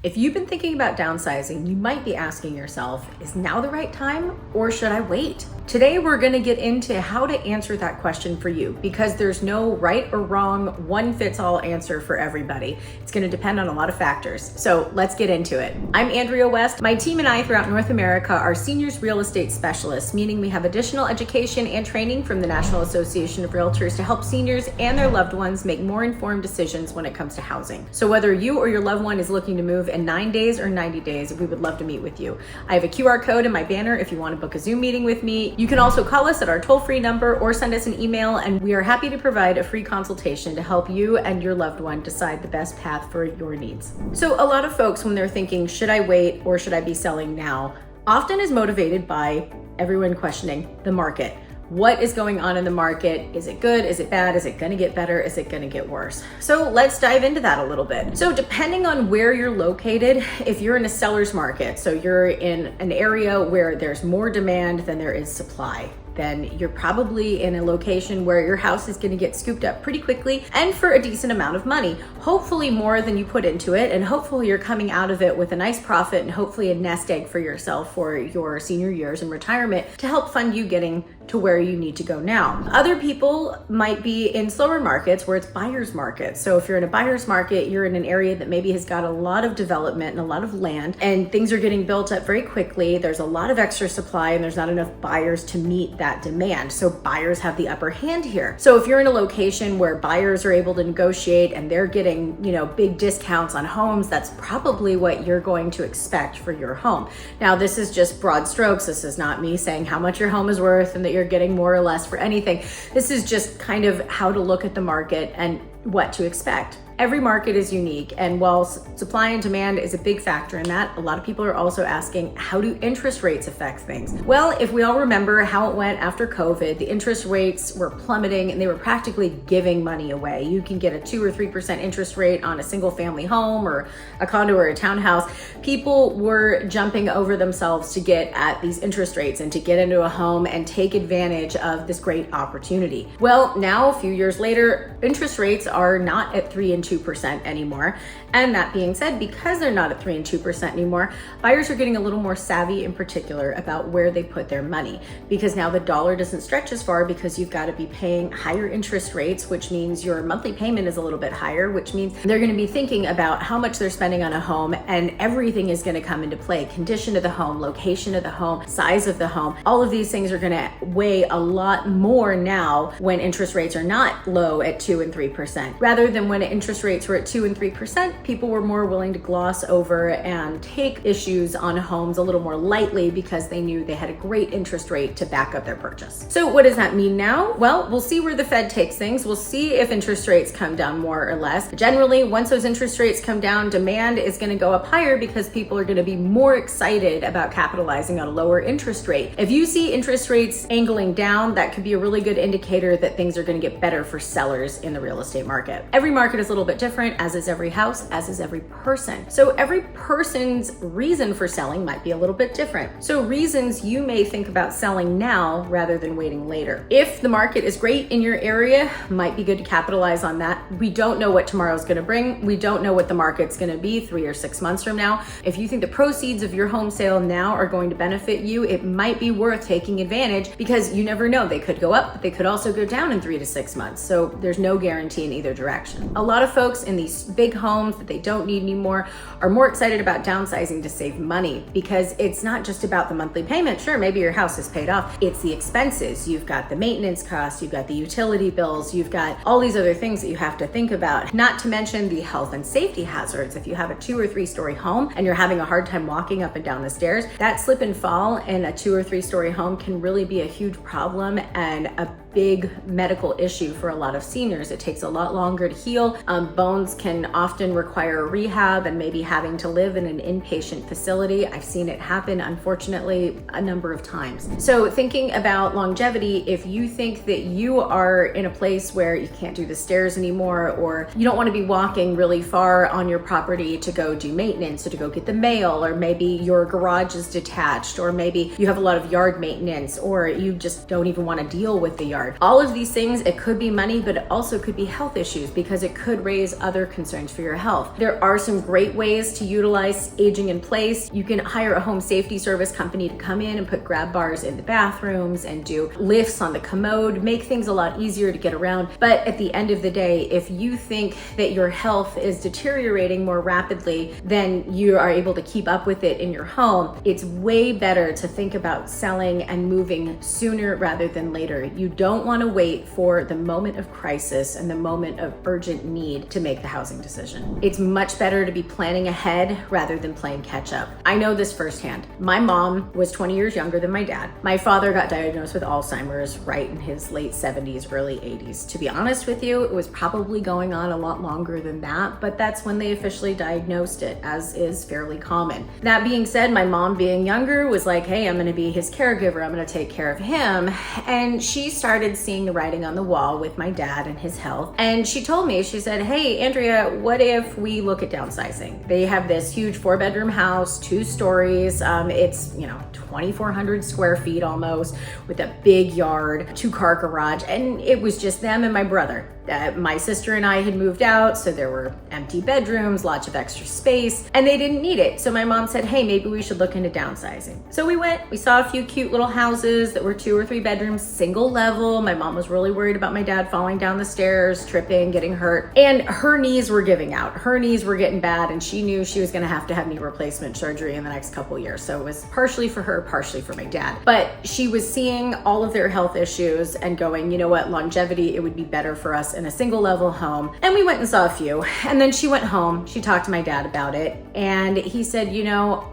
If you've been thinking about downsizing, you might be asking yourself, is now the right time or should I wait? Today, we're gonna get into how to answer that question for you because there's no right or wrong, one-fits-all answer for everybody. It's gonna depend on a lot of factors. So let's get into it. I'm Andrea West. My team and I throughout North America are seniors real estate specialists, meaning we have additional education and training from the National Association of Realtors to help seniors and their loved ones make more informed decisions when it comes to housing. So whether you or your loved one is looking to move in 9 days or 90 days, we would love to meet with you. I have a QR code in my banner if you want to book a Zoom meeting with me. You can also call us at our toll-free number or send us an email, and we are happy to provide a free consultation to help you and your loved one decide the best path for your needs. So a lot of folks, when they're thinking, should I wait or should I be selling now, often is motivated by everyone questioning the market. What is going on in the market? Is it good? Is it bad? Is it gonna get better? Is it gonna get worse? So let's dive into that a little bit. So depending on where you're located, if you're in a seller's market, so you're in an area where there's more demand than there is supply, then you're probably in a location where your house is gonna get scooped up pretty quickly and for a decent amount of money, hopefully more than you put into it, and hopefully you're coming out of it with a nice profit and hopefully a nest egg for yourself for your senior years and retirement to help fund you getting to where you need to go now. Other people might be in slower markets where it's buyer's market. So if you're in a buyer's market, you're in an area that maybe has got a lot of development and a lot of land and things are getting built up very quickly. There's a lot of extra supply and there's not enough buyers to meet that demand. So buyers have the upper hand here. So if you're in a location where buyers are able to negotiate and they're getting, big discounts on homes, that's probably what you're going to expect for your home. Now, this is just broad strokes. This is not me saying how much your home is worth and that you're getting more or less for anything. This is just kind of how to look at the market and what to expect. Every market is unique, and while supply and demand is a big factor in that, a lot of people are also asking, how do interest rates affect things? Well, if we all remember how it went after COVID, the interest rates were plummeting and they were practically giving money away. You can get a 2 or 3% interest rate on a single family home or a condo or a townhouse. People were jumping over themselves to get at these interest rates and to get into a home and take advantage of this great opportunity. Well, now a few years later, interest rates are not at 3 and 2% anymore. And that being said, because they're not at 3 and 2% anymore, buyers are getting a little more savvy in particular about where they put their money, because now the dollar doesn't stretch as far because you've got to be paying higher interest rates, which means your monthly payment is a little bit higher, which means they're going to be thinking about how much they're spending on a home, and everything is going to come into play. Condition of the home, location of the home, size of the home, all of these things are going to weigh a lot more now when interest rates are not low at 2 and 3%, rather than when interest rates were at 2 and 3%, people were more willing to gloss over and take issues on homes a little more lightly because they knew they had a great interest rate to back up their purchase. So what does that mean now? Well, we'll see where the Fed takes things. We'll see if interest rates come down more or less. Generally, once those interest rates come down, demand is going to go up higher because people are going to be more excited about capitalizing on a lower interest rate. If you see interest rates angling down, that could be a really good indicator that things are going to get better for sellers in the real estate market. Every market is a little bit different, as is every house, as is every person. So every person's reason for selling might be a little bit different. So reasons you may think about selling now rather than waiting later. If the market is great in your area, might be good to capitalize on that. We don't know what tomorrow's going to bring. We don't know what the market's going to be 3 or 6 months from now. If you think the proceeds of your home sale now are going to benefit you, it might be worth taking advantage because you never know. They could go up, but they could also go down in 3 to 6 months. So there's no guarantee in either direction. A lot of folks in these big homes that they don't need anymore are more excited about downsizing to save money because it's not just about the monthly payment. Sure, maybe your house is paid off. It's the expenses. You've got the maintenance costs, you've got the utility bills, you've got all these other things that you have to think about, not to mention the health and safety hazards. If you have a 2 or 3 story home and you're having a hard time walking up and down the stairs, that slip and fall in a 2 or 3 story home can really be a huge problem and a big medical issue for a lot of seniors. It takes a lot longer to heal. Bones can often require rehab and maybe having to live in an inpatient facility. I've seen it happen, unfortunately, a number of times. So thinking about longevity, if you think that you are in a place where you can't do the stairs anymore, or you don't want to be walking really far on your property to go do maintenance or to go get the mail, or maybe your garage is detached, or maybe you have a lot of yard maintenance, or you just don't even want to deal with the yard. All of these things, it could be money, but it also could be health issues because it could raise other concerns for your health. health. There are some great ways to utilize aging in place. You can hire a home safety service company to come in and put grab bars in the bathrooms and do lifts on the commode, make things a lot easier to get around. But at the end of the day, if you think that your health is deteriorating more rapidly than you are able to keep up with it in your home, it's way better to think about selling and moving sooner rather than later. You don't want to wait for the moment of crisis and the moment of urgent need to make the housing decision. It's much better to be planning ahead rather than playing catch up. I know this firsthand. My mom was 20 years younger than my dad. My father got diagnosed with Alzheimer's right in his late 70s, early 80s. To be honest with you, it was probably going on a lot longer than that, but that's when they officially diagnosed it, as is fairly common. That being said, my mom being younger was like, hey, I'm going to be his caregiver. I'm going to take care of him. And she started seeing the writing on the wall with my dad and his health. And she told me, she said, hey, Andrea, what if we look at downsizing? They have this huge 4-bedroom house, 2 stories. It's, 2,400 square feet almost, with a big yard, 2-car garage. And it was just them and my brother. My sister and I had moved out, so there were empty bedrooms, lots of extra space, and they didn't need it. So my mom said, hey, maybe we should look into downsizing. So we went, we saw a few cute little houses that were 2 or 3 bedrooms, single level. My mom was really worried about my dad falling down the stairs, tripping, getting hurt, and her knees were giving out. Her knees were getting bad, and she knew she was gonna have to have knee replacement surgery in the next couple years. So it was partially for her, partially for my dad. But she was seeing all of their health issues and going, you know what, longevity, it would be better for us in a single level home. And we went and saw a few. And then she went home. She talked to my dad about it. And he said,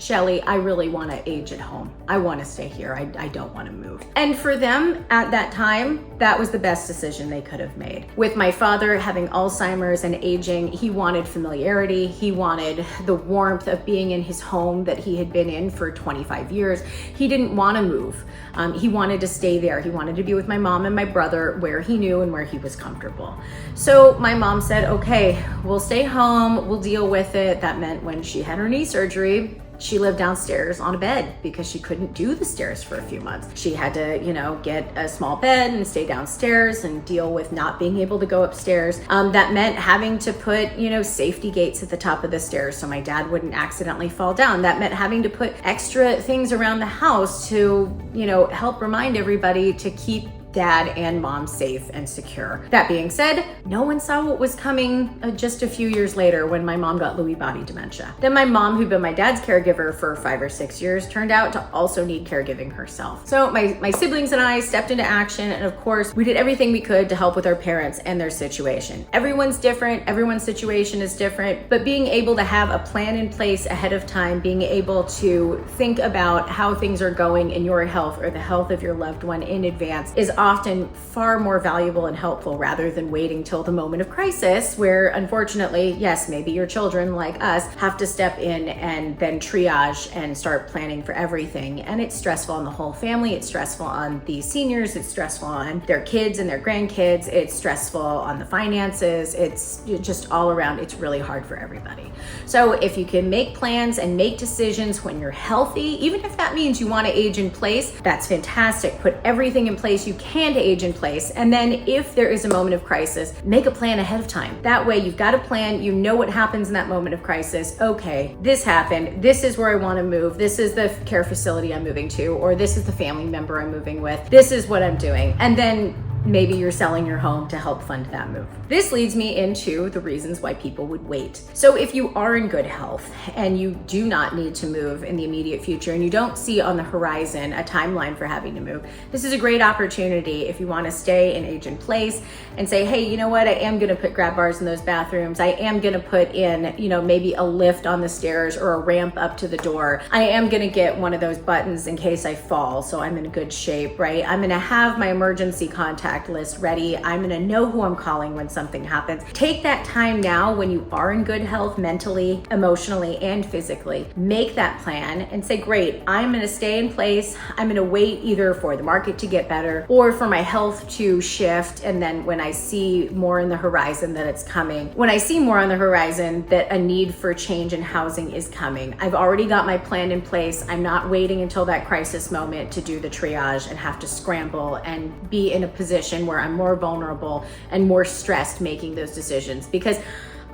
Shelly, I really want to age at home. I want to stay here. I don't want to move. And for them at that time, that was the best decision they could have made. With my father having Alzheimer's and aging, he wanted familiarity. He wanted the warmth of being in his home that he had been in for 25 years. He didn't want to move. He wanted to stay there. He wanted to be with my mom and my brother where he knew and where he was comfortable. So my mom said, okay, we'll stay home. We'll deal with it. That meant when she had her knee surgery, she lived downstairs on a bed because she couldn't do the stairs for a few months. She had to, get a small bed and stay downstairs and deal with not being able to go upstairs. That meant having to put, safety gates at the top of the stairs so my dad wouldn't accidentally fall down. That meant having to put extra things around the house to, help remind everybody to keep dad and mom safe and secure. That being said, no one saw what was coming just a few years later when my mom got Lewy body dementia. Then my mom, who'd been my dad's caregiver for 5 or 6 years, turned out to also need caregiving herself. So my siblings and I stepped into action, and of course, we did everything we could to help with our parents and their situation. Everyone's different, everyone's situation is different, but being able to have a plan in place ahead of time, being able to think about how things are going in your health or the health of your loved one in advance is often far more valuable and helpful rather than waiting till the moment of crisis where, unfortunately, yes, maybe your children like us have to step in and then triage and start planning for everything. And it's stressful on the whole family. It's stressful on the seniors. It's stressful on their kids and their grandkids. It's stressful on the finances. It's just all around. It's really hard for everybody. So if you can make plans and make decisions when you're healthy, even if that means you want to age in place, that's fantastic. Put everything in place you can to age in place. And then if there is a moment of crisis, make a plan ahead of time. That way you've got a plan, you know what happens in that moment of crisis. Okay, this happened. This is where I want to move. This is the care facility I'm moving to, or this is the family member I'm moving with. This is what I'm doing. And then maybe you're selling your home to help fund that move. This leads me into the reasons why people would wait. So if you are in good health and you do not need to move in the immediate future and you don't see on the horizon a timeline for having to move, this is a great opportunity if you want to stay and age in place and say, hey, you know what? I am going to put grab bars in those bathrooms. I am going to put in, maybe a lift on the stairs or a ramp up to the door. I am going to get one of those buttons in case I fall, so I'm in good shape, right? I'm going to have my emergency contact list ready. I'm going to know who I'm calling when something happens. Take that time now when you are in good health mentally, emotionally, and physically. Make that plan and say, great, I'm going to stay in place. I'm going to wait either for the market to get better or for my health to shift. And then when I see more in the horizon that it's coming, when I see more on the horizon that a need for change in housing is coming, I've already got my plan in place. I'm not waiting until that crisis moment to do the triage and have to scramble and be in a position where I'm more vulnerable and more stressed making those decisions. Because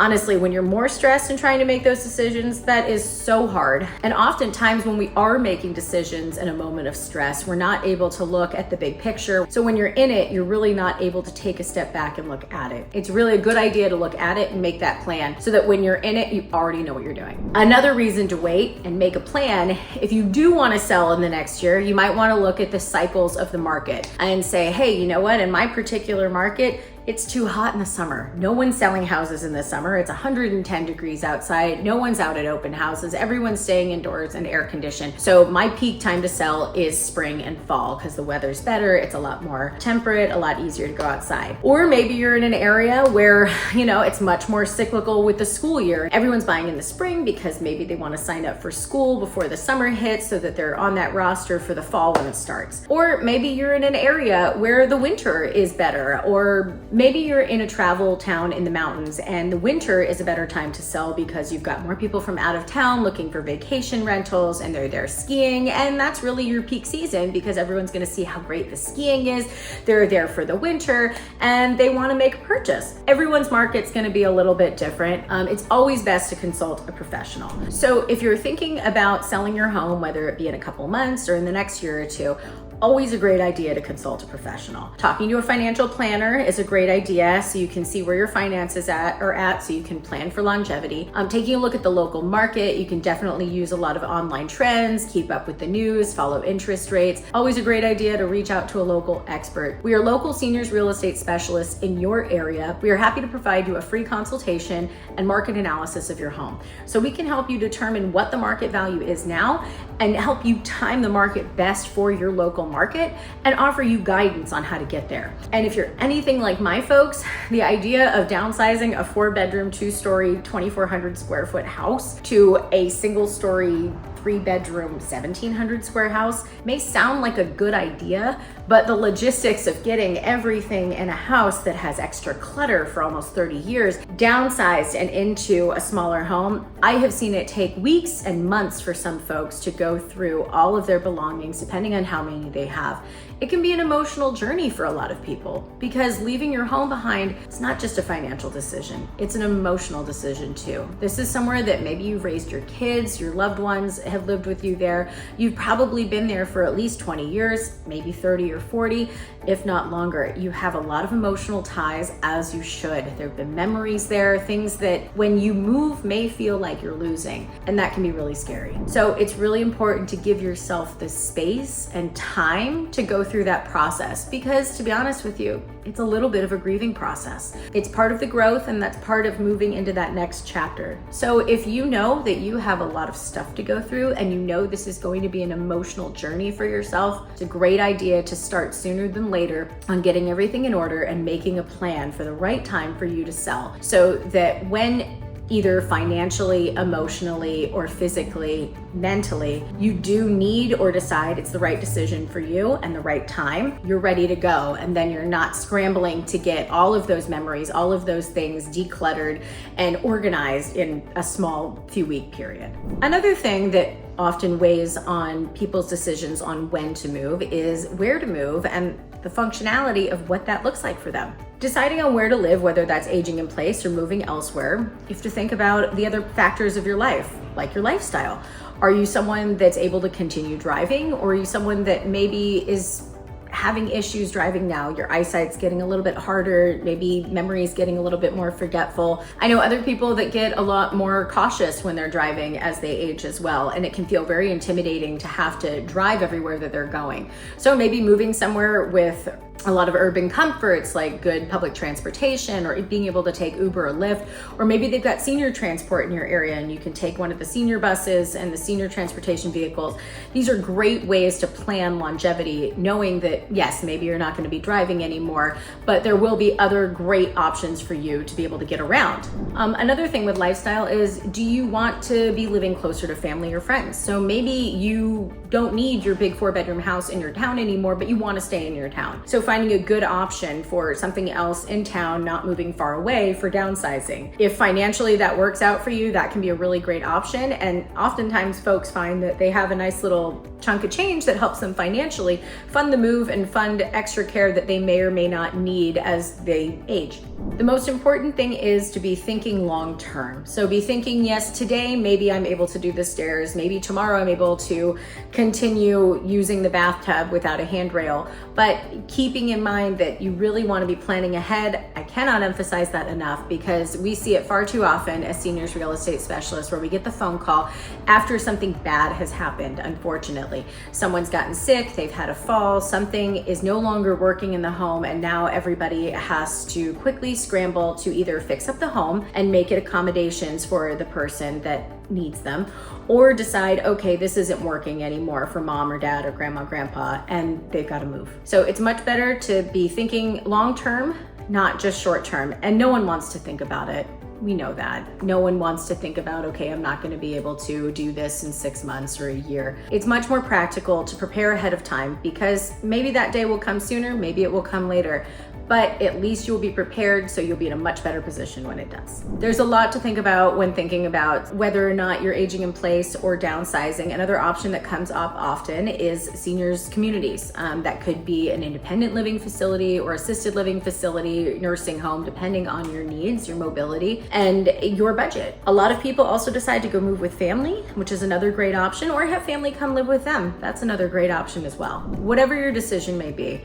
Honestly, when you're more stressed and trying to make those decisions, that is so hard. And oftentimes when we are making decisions in a moment of stress, we're not able to look at the big picture. So when you're in it, you're really not able to take a step back and look at it. It's really a good idea to look at it and make that plan so that when you're in it, you already know what you're doing. Another reason to wait and make a plan, if you do want to sell in the next year, you might want to look at the cycles of the market and say, hey, you know what, in my particular market, it's too hot in the summer. No one's selling houses in the summer. It's 110 degrees outside. No one's out at open houses. Everyone's staying indoors and air conditioned. So my peak time to sell is spring and fall because the weather's better. It's a lot more temperate, a lot easier to go outside. Or maybe you're in an area where, it's much more cyclical with the school year. Everyone's buying in the spring because maybe they want to sign up for school before the summer hits so that they're on that roster for the fall when it starts. Or maybe you're in an area where the winter is better, or maybe you're in a travel town in the mountains and the winter is a better time to sell because you've got more people from out of town looking for vacation rentals and they're there skiing, and that's really your peak season because everyone's going to see how great the skiing is. They're there for the winter and they want to make a purchase. Everyone's market's going to be a little bit different. It's always best to consult a professional. So if you're thinking about selling your home, whether it be in a couple months or in the next year or two, always a great idea to consult a professional. Talking to a financial planner is a great idea so you can see where your finances are at so you can plan for longevity. Taking a look at the local market, you can definitely use a lot of online trends, keep up with the news, follow interest rates. Always a great idea to reach out to a local expert. We are local seniors real estate specialists in your area. We are happy to provide you a free consultation and market analysis of your home. So we can help you determine what the market value is now and help you time the market best for your local market and offer you guidance on how to get there. And if you're anything like my folks, the idea of downsizing a 4-bedroom, 2-story, 2,400 square foot house to a single-story, 3-bedroom, 1,700 square house may sound like a good idea, but the logistics of getting everything in a house that has extra clutter for almost 30 years, downsized and into a smaller home, I have seen it take weeks and months for some folks to go through all of their belongings, depending on how many they have. It can be an emotional journey for a lot of people because leaving your home behind is not just a financial decision, it's an emotional decision too. This is somewhere that maybe you've raised your kids, your loved ones have lived with you there. You've probably been there for at least 20 years, maybe 30 or 40, if not longer. You have a lot of emotional ties, as you should. There have been memories there, things that when you move may feel like you're losing, and that can be really scary. So it's really important to give yourself the space and time to go through that process because, to be honest with you, it's a little bit of a grieving process. It's part of the growth, and that's part of moving into that next chapter. So if you know that you have a lot of stuff to go through and you know this is going to be an emotional journey for yourself, it's a great idea to start sooner than later on getting everything in order and making a plan for the right time for you to sell so that when either financially, emotionally, or physically, mentally, you do need or decide it's the right decision for you and the right time, you're ready to go. And then you're not scrambling to get all of those memories, all of those things decluttered and organized in a small few-week period. Another thing that often weighs on people's decisions on when to move is where to move and the functionality of what that looks like for them. Deciding on where to live, whether that's aging in place or moving elsewhere, you have to think about the other factors of your life, like your lifestyle. Are you someone that's able to continue driving, or are you someone that maybe is having issues driving now? Your eyesight's getting a little bit harder, maybe memory is getting a little bit more forgetful. I know other people that get a lot more cautious when they're driving as they age as well, and it can feel very intimidating to have to drive everywhere that they're going. So maybe moving somewhere with a lot of urban comforts like good public transportation or being able to take Uber or Lyft, or maybe they've got senior transport in your area and you can take one of the senior buses and the senior transportation vehicles. These are great ways to plan longevity, knowing that yes, maybe you're not going to be driving anymore, but there will be other great options for you to be able to get around. Another thing with lifestyle is, do you want to be living closer to family or friends? So maybe you don't need your big 4-bedroom house in your town anymore, but you want to stay in your town. So finding a good option for something else in town, not moving far away for downsizing. If financially that works out for you, that can be a really great option. And oftentimes folks find that they have a nice little chunk of change that helps them financially fund the move and fund extra care that they may or may not need as they age. The most important thing is to be thinking long term. So be thinking, yes, today maybe I'm able to do the stairs, maybe tomorrow I'm able to continue using the bathtub without a handrail, but keeping in mind that you really want to be planning ahead. I cannot emphasize that enough because we see it far too often as seniors real estate specialists where we get the phone call after something bad has happened. Unfortunately, someone's gotten sick, they've had a fall, something is no longer working in the home, and now everybody has to quickly scramble to either fix up the home and make it accommodations for the person that needs them, or decide, okay, this isn't working anymore for mom or dad or grandma, grandpa, and they've got to move. So it's much better to be thinking long term, not just short term. And no one wants to think about it. We know that. No one wants to think about, okay, I'm not going to be able to do this in 6 months or a year. It's much more practical to prepare ahead of time because maybe that day will come sooner, maybe it will come later, but at least you'll be prepared so you'll be in a much better position when it does. There's a lot to think about when thinking about whether or not you're aging in place or downsizing. Another option that comes up often is seniors communities. That could be an independent living facility or assisted living facility, nursing home, depending on your needs, your mobility, and your budget. A lot of people also decide to go move with family, which is another great option, or have family come live with them. That's another great option as well. Whatever your decision may be,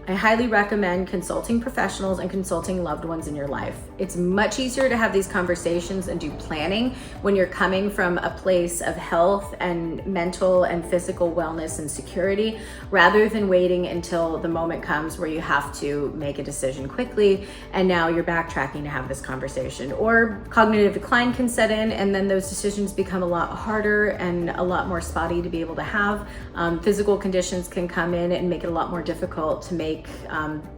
I highly recommend consulting professionals and consulting loved ones in your life. It's much easier to have these conversations and do planning when you're coming from a place of health and mental and physical wellness and security, rather than waiting until the moment comes where you have to make a decision quickly and now you're backtracking to have this conversation. Or cognitive decline can set in and then those decisions become a lot harder and a lot more spotty to be able to have. Physical conditions can come in and make it a lot more difficult to make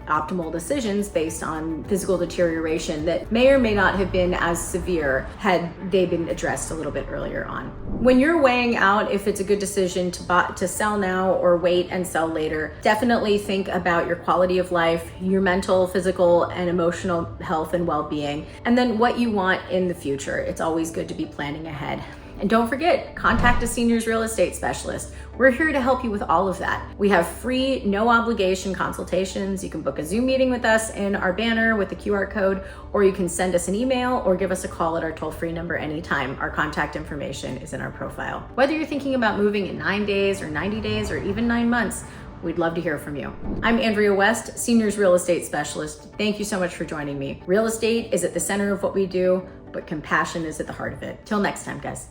optimal decisions based on physical deterioration that may or may not have been as severe had they been addressed a little bit earlier on. When you're weighing out if it's a good decision to sell now or wait and sell later, definitely think about your quality of life, your mental, physical, and emotional health and well-being, and then what you want in the future. It's always good to be planning ahead. And don't forget, contact a seniors real estate specialist. We're here to help you with all of that. We have free, no obligation consultations. You can book a Zoom meeting with us in our banner with the QR code, or you can send us an email or give us a call at our toll-free number anytime. Our contact information is in our profile. Whether you're thinking about moving in 9 days or 90 days or even 9 months, we'd love to hear from you. I'm Andrea West, Seniors Real Estate Specialist. Thank you so much for joining me. Real estate is at the center of what we do, but compassion is at the heart of it. Till next time, guys.